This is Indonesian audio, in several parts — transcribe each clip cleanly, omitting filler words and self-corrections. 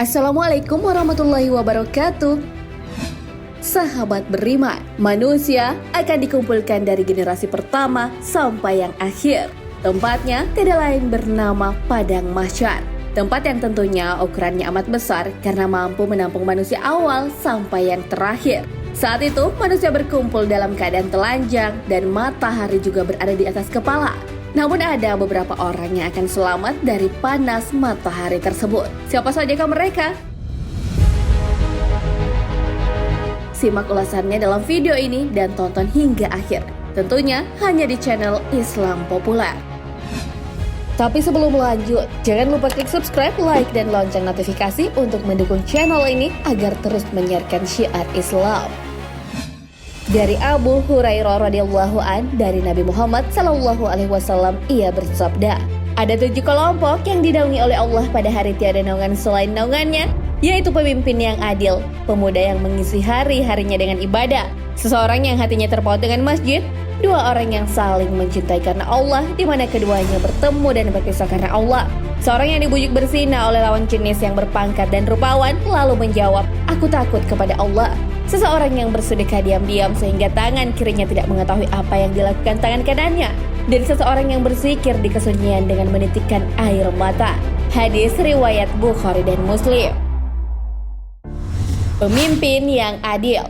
Assalamualaikum warahmatullahi wabarakatuh. Sahabat beriman, manusia akan dikumpulkan dari generasi pertama sampai yang akhir. Tempatnya tidak lain bernama Padang Mahsyar. Tempat yang tentunya ukurannya amat besar karena mampu menampung manusia awal sampai yang terakhir. Saat itu manusia berkumpul dalam keadaan telanjang dan matahari juga berada di atas kepala. Namun ada beberapa orang yang akan selamat dari panas matahari tersebut. Siapa sajakah mereka? Simak ulasannya dalam video ini dan tonton hingga akhir. Tentunya hanya di channel Islam Populer. Tapi sebelum lanjut, jangan lupa klik subscribe, like, dan lonceng notifikasi untuk mendukung channel ini agar terus menyiarkan syiar Islam. Dari Abu Hurairah radhiyallahu an dari Nabi Muhammad sallallahu alaihi wasallam, ia bersabda, ada 7 kelompok yang dinaungi oleh Allah pada hari tiada naungan selain naungannya, yaitu pemimpin yang adil, pemuda yang mengisi hari-harinya dengan ibadah, seseorang yang hatinya terpaut dengan masjid, 2 orang yang saling mencintai karena Allah, di mana keduanya bertemu dan berpisah karena Allah. Seorang yang dibujuk berzina oleh lawan jenis yang berpangkat dan rupawan, lalu menjawab, aku takut kepada Allah. Seseorang yang bersedekah diam-diam sehingga tangan kirinya tidak mengetahui apa yang dilakukan tangan kanannya. Dan seseorang yang berzikir di kesunyian dengan menitikkan air mata. Hadis riwayat Bukhari dan Muslim. Pemimpin yang adil.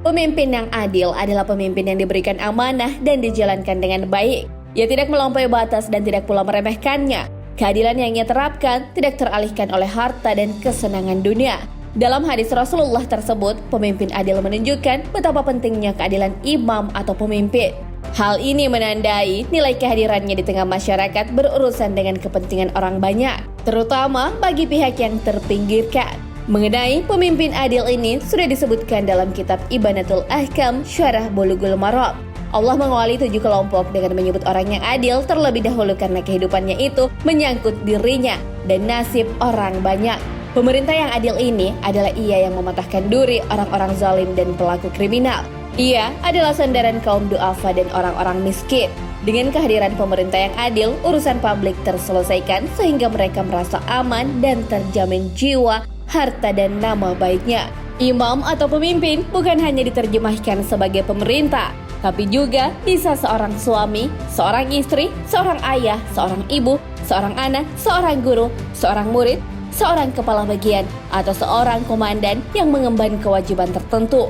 Pemimpin yang adil adalah pemimpin yang diberikan amanah dan dijalankan dengan baik. Ia tidak melampaui batas dan tidak pula meremehkannya. Keadilan yang ia terapkan tidak teralihkan oleh harta dan kesenangan dunia. Dalam hadis Rasulullah tersebut, pemimpin adil menunjukkan betapa pentingnya keadilan imam atau pemimpin. Hal ini menandai nilai kehadirannya di tengah masyarakat berurusan dengan kepentingan orang banyak, terutama bagi pihak yang terpinggirkan. Mengenai pemimpin adil ini sudah disebutkan dalam kitab Ibanatul Ahkam Syarah Bulughul Maram. Allah mengawali 7 kelompok dengan menyebut orang yang adil terlebih dahulu karena kehidupannya itu menyangkut dirinya dan nasib orang banyak. Pemerintah yang adil ini adalah ia yang mematahkan duri orang-orang zalim dan pelaku kriminal. Ia adalah sandaran kaum du'afa dan orang-orang miskin. Dengan kehadiran pemerintah yang adil, urusan publik terselesaikan sehingga mereka merasa aman dan terjamin jiwa, harta, dan nama baiknya. Imam atau pemimpin bukan hanya diterjemahkan sebagai pemerintah, tapi juga bisa seorang suami, seorang istri, seorang ayah, seorang ibu, seorang anak, seorang guru, seorang murid, seorang kepala bagian, atau seorang komandan yang mengemban kewajiban tertentu.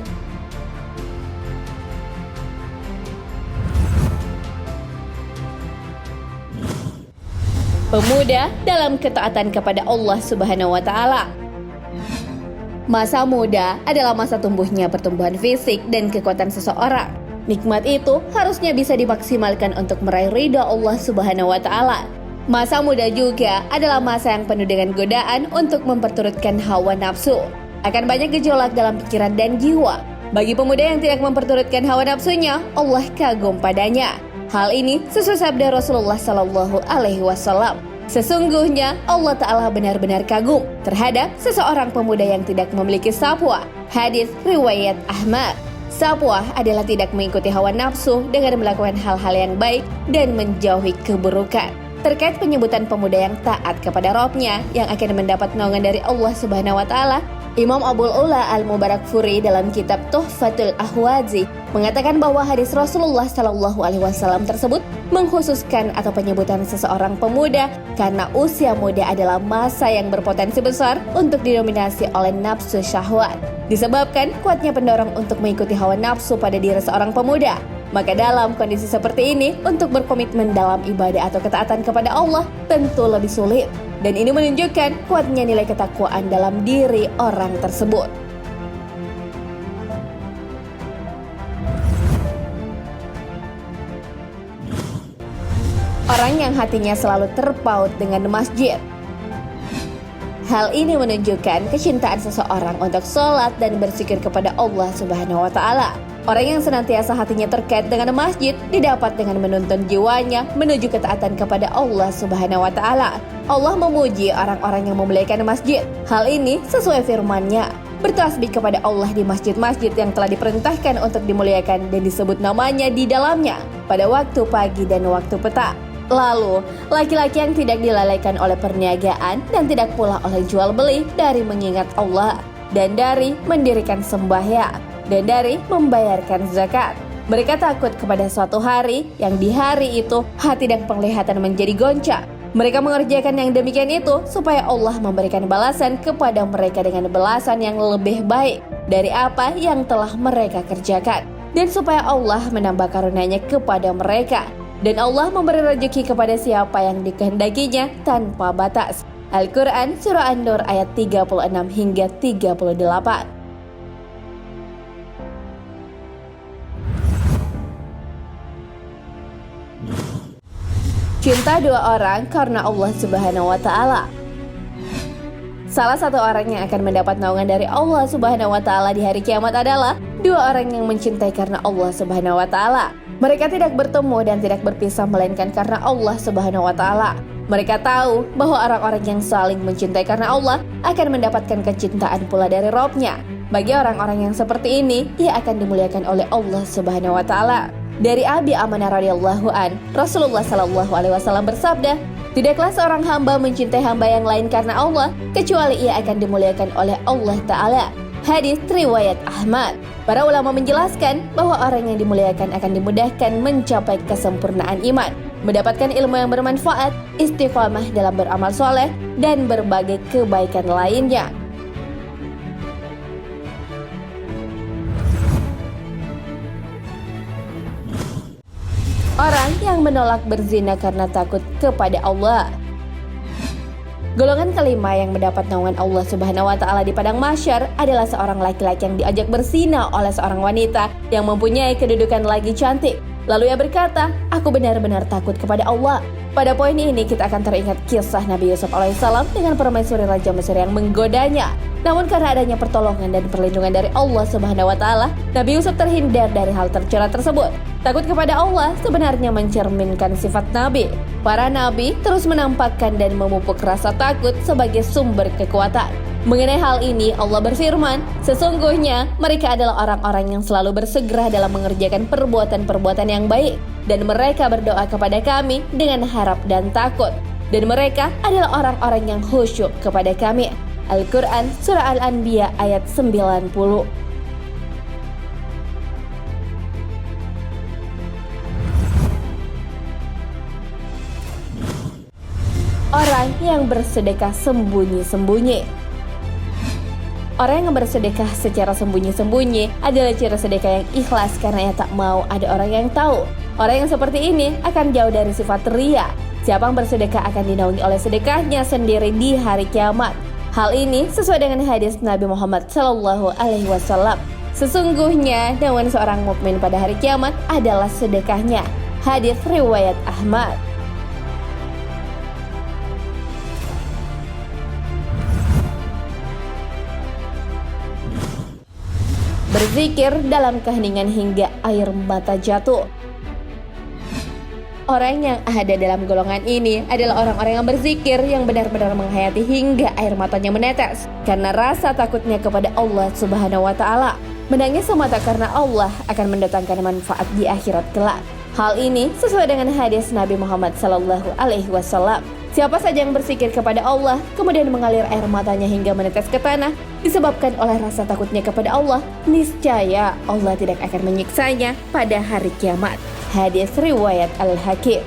Pemuda dalam ketaatan kepada Allah Subhanahu wa Ta'ala. Masa muda adalah masa tumbuhnya pertumbuhan fisik dan kekuatan seseorang. Nikmat itu harusnya bisa dimaksimalkan untuk meraih ridha Allah Subhanahu wa Ta'ala. Masa muda juga adalah masa yang penuh dengan godaan untuk memperturutkan hawa nafsu. Akan banyak gejolak dalam pikiran dan jiwa. Bagi pemuda yang tidak memperturutkan hawa nafsunya, Allah kagum padanya. Hal ini sesuai sabda Rasulullah sallallahu alaihi wasallam. Sesungguhnya Allah Ta'ala benar-benar kagum terhadap seseorang pemuda yang tidak memiliki sapwa. Hadis riwayat Ahmad. Sapwa adalah tidak mengikuti hawa nafsu dengan melakukan hal-hal yang baik dan menjauhi keburukan. Terkait penyebutan pemuda yang taat kepada Rabb-nya yang akan mendapat naungan dari Allah Subhanahu wa Ta'ala, Imam Abul Ula Al-Mubarakfuri dalam kitab Tuhfatul Ahwazi mengatakan bahwa hadis Rasulullah sallallahu alaihi wasallam tersebut mengkhususkan atau penyebutan seseorang pemuda karena usia muda adalah masa yang berpotensi besar untuk didominasi oleh nafsu syahwat. Disebabkan kuatnya pendorong untuk mengikuti hawa nafsu pada diri seorang pemuda. Maka dalam kondisi seperti ini, untuk berkomitmen dalam ibadah atau ketaatan kepada Allah tentu lebih sulit. Dan ini menunjukkan kuatnya nilai ketakwaan dalam diri orang tersebut. Orang yang hatinya selalu terpaut dengan masjid. Hal ini menunjukkan kecintaan seseorang untuk sholat dan berzikir kepada Allah Subhanahu wa Ta'ala. Orang yang senantiasa hatinya terkait dengan masjid didapat dengan menuntun jiwanya menuju ketaatan kepada Allah Subhanahu wa Ta'ala. Allah memuji orang-orang yang memuliakan masjid. Hal ini sesuai firman-Nya. Bertasbih kepada Allah di masjid-masjid yang telah diperintahkan untuk dimuliakan dan disebut namanya di dalamnya pada waktu pagi dan waktu petang. Lalu, laki-laki yang tidak dilalaikan oleh perniagaan dan tidak pula oleh jual beli dari mengingat Allah, dan dari mendirikan sembahyang, dan dari membayarkan zakat. Mereka takut kepada suatu hari yang di hari itu hati dan penglihatan menjadi goncang. Mereka mengerjakan yang demikian itu supaya Allah memberikan balasan kepada mereka dengan balasan yang lebih baik dari apa yang telah mereka kerjakan, dan supaya Allah menambah karunia-Nya kepada mereka. Dan Allah memberi rezeki kepada siapa yang dikehendakinya tanpa batas. Al-Quran Surah An-Nur ayat 36 hingga 38. Cinta dua orang karena Allah Subhanahu wa Ta'ala. Salah satu orang yang akan mendapat naungan dari Allah Subhanahu wa Ta'ala di hari kiamat adalah dua orang yang mencintai karena Allah Subhanahu wa Ta'ala. Mereka tidak bertemu dan tidak berpisah melainkan karena Allah Subhanahu wa Ta'ala. Mereka tahu bahwa orang-orang yang saling mencintai karena Allah akan mendapatkan kecintaan pula dari Rabb-Nya. Bagi orang-orang yang seperti ini, ia akan dimuliakan oleh Allah Subhanahu wa Ta'ala. Dari Abi Amanah radhiyallahu an, Rasulullah sallallahu alaihi wasallam bersabda, "Tidaklah seorang hamba mencintai hamba yang lain karena Allah, kecuali ia akan dimuliakan oleh Allah Ta'ala." Hadis riwayat Ahmad. Para ulama menjelaskan bahwa orang yang dimuliakan akan dimudahkan mencapai kesempurnaan iman, mendapatkan ilmu yang bermanfaat, istiqamah dalam beramal soleh, dan berbagai kebaikan lainnya. Orang yang menolak berzina karena takut kepada Allah. Golongan kelima yang mendapat naungan Allah Subhanahu wa Ta'ala di padang mahsyar adalah seorang laki-laki yang diajak berzina oleh seorang wanita yang mempunyai kedudukan lagi cantik. Lalu ia berkata, "Aku benar-benar takut kepada Allah." Pada poin ini kita akan teringat kisah Nabi Yusuf alaihissalam dengan permaisuri Raja Mesir yang menggodanya. Namun karena adanya pertolongan dan perlindungan dari Allah Subhanahu wa Ta'ala, Nabi Yusuf terhindar dari hal tercela tersebut. Takut kepada Allah sebenarnya mencerminkan sifat Nabi. Para Nabi terus menampakkan dan memupuk rasa takut sebagai sumber kekuatan. Mengenai hal ini Allah berfirman, "Sesungguhnya mereka adalah orang-orang yang selalu bersegera dalam mengerjakan perbuatan-perbuatan yang baik, dan mereka berdoa kepada Kami dengan harap dan takut, dan mereka adalah orang-orang yang khusyuk kepada Kami." Al-Quran Surah Al-Anbiya ayat 90. Orang yang bersedekah sembunyi-sembunyi. Orang yang bersedekah secara sembunyi-sembunyi adalah ciri sedekah yang ikhlas karena ia tak mau ada orang yang tahu. Orang yang seperti ini akan jauh dari sifat riya. Siapa yang bersedekah akan dinaungi oleh sedekahnya sendiri di hari kiamat. Hal ini sesuai dengan hadis Nabi Muhammad Sallallahu Alaihi Wasallam. Sesungguhnya naungan seorang mukmin pada hari kiamat adalah sedekahnya. Hadis riwayat Ahmad. Berzikir dalam keheningan hingga air mata jatuh. Orang yang ada dalam golongan ini adalah orang-orang yang berzikir yang benar-benar menghayati hingga air matanya menetes karena rasa takutnya kepada Allah Subhanahu wa Ta'ala. Menangis semata karena Allah akan mendatangkan manfaat di akhirat kelak. Hal ini sesuai dengan hadis Nabi Muhammad Sallallahu Alaihi Wasallam. Siapa saja yang berzikir kepada Allah kemudian mengalir air matanya hingga menetes ke tanah disebabkan oleh rasa takutnya kepada Allah, niscaya Allah tidak akan menyiksanya pada hari kiamat. Hadis riwayat Al-Hakim.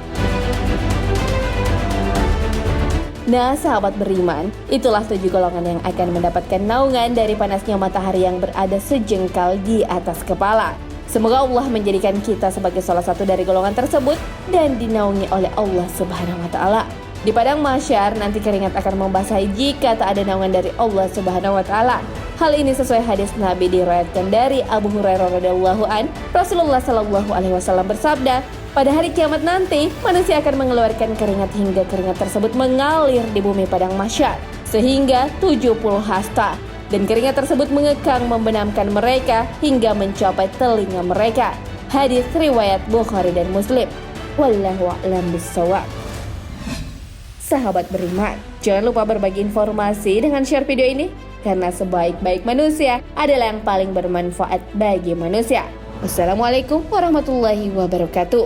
Nah, sahabat beriman, itulah 7 golongan yang akan mendapatkan naungan dari panasnya matahari yang berada sejengkal di atas kepala. Semoga Allah menjadikan kita sebagai salah satu dari golongan tersebut dan dinaungi oleh Allah Subhanahu wa Ta'ala. Di padang mahsyar nanti keringat akan membasahi jika tak ada naungan dari Allah Subhanahu wa Ta'ala. Hal ini sesuai hadis Nabi diriwayatkan dari Abu Hurairah radhiyallahu an. Rasulullah sallallahu alaihi wasallam bersabda, "Pada hari kiamat nanti, manusia akan mengeluarkan keringat hingga keringat tersebut mengalir di bumi padang mahsyar sehingga 70 hasta, dan keringat tersebut mengekang membenamkan mereka hingga mencapai telinga mereka." Hadis riwayat Bukhari dan Muslim. Wallahu a'lam bishawab. Sahabat beriman, jangan lupa berbagi informasi dengan share video ini, karena sebaik-baik manusia adalah yang paling bermanfaat bagi manusia. Wassalamualaikum warahmatullahi wabarakatuh.